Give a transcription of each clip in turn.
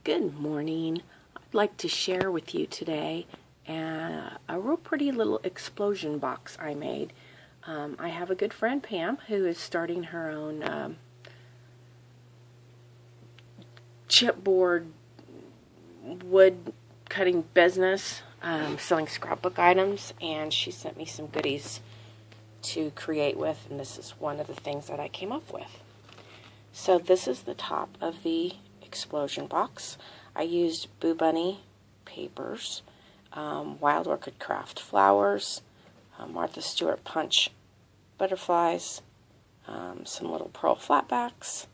Good morning. I'd like to share with you today a real pretty little explosion box I made. I have a good friend, Pam, who is starting her own chipboard wood cutting business, selling scrapbook items, and she sent me some goodies to create with, and this is one of the things that I came up with. So this is the top of the explosion box. I used Boo Bunny papers, Wild Orchid Craft flowers, Martha Stewart punch butterflies, some little pearl flatbacks.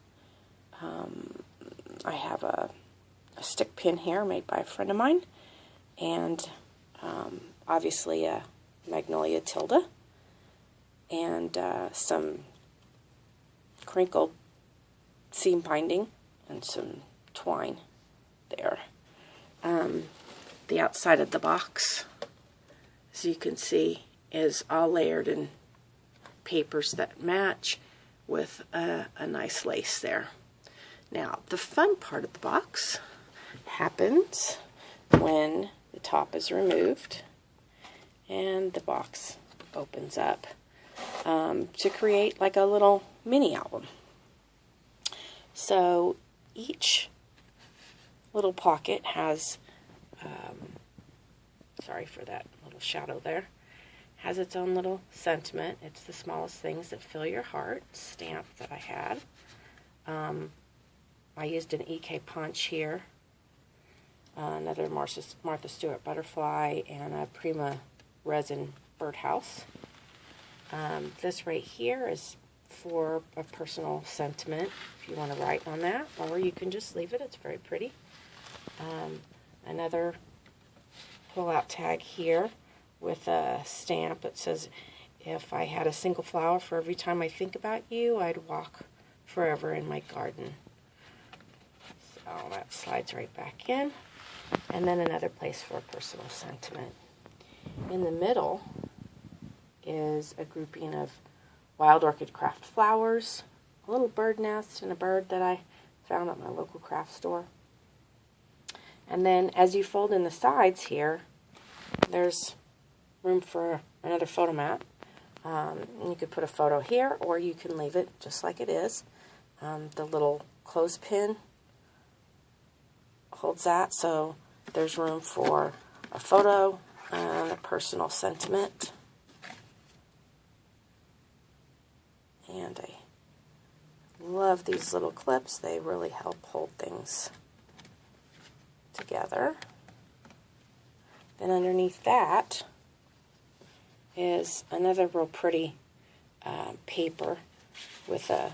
I have a stick pin here made by a friend of mine, and obviously a Magnolia tilde, and some crinkled seam binding and some twine there. The outside of the box, as you can see, is all layered in papers that match with a nice lace there. Now, the fun part of the box happens when the top is removed and the box opens up to create like a little mini album. So each little pocket has, sorry for that little shadow there, has its own little sentiment. It's the smallest things that fill your heart stamp that I had. I used an EK punch here, another Martha Stewart butterfly, and a Prima resin birdhouse. This right here is for a personal sentiment, if you want to write on that, or you can just leave it. It's very pretty. Another pull-out tag here with a stamp that says, if I had a single flower for every time I think about you, I'd walk forever in my garden. So that slides right back in. And then another place for a personal sentiment. In the middle is a grouping of Wild Orchid Craft flowers, a little bird nest, and a bird that I found at my local craft store. And then as you fold in the sides here, there's room for another photo mat. You could put a photo here, or you can leave it just like it is. The little clothespin holds that, so there's room for a photo and a personal sentiment. And I love these little clips. They really help hold things together. Then underneath that is another real pretty paper with a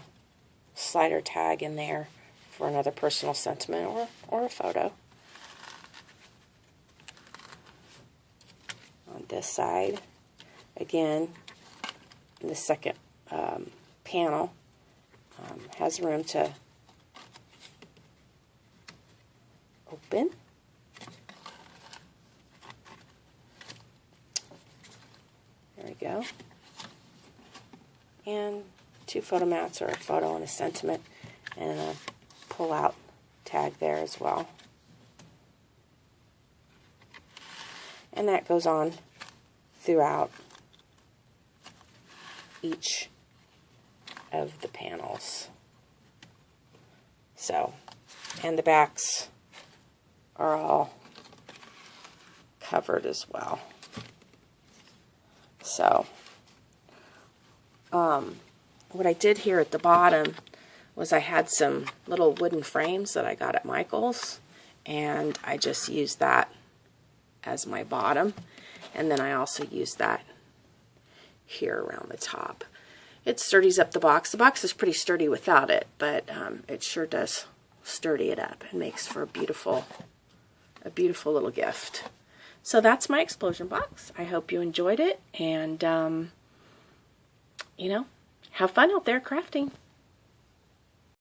slider tag in there for another personal sentiment or a photo. On this side, again, in the second panel, has room to open. There we go. And two photo mats, or a photo and a sentiment, and a pull-out tag there as well. And that goes on throughout each of the panels. So, and the backs are all covered as well. So, what I did here at the bottom was I had some little wooden frames that I got at Michael's, and I just used that as my bottom, and then I also used that here around the top. It sturdies up the box. The box is pretty sturdy without it, but it sure does sturdy it up and makes for a beautiful little gift. So that's my explosion box. I hope you enjoyed it, and you know, have fun out there crafting.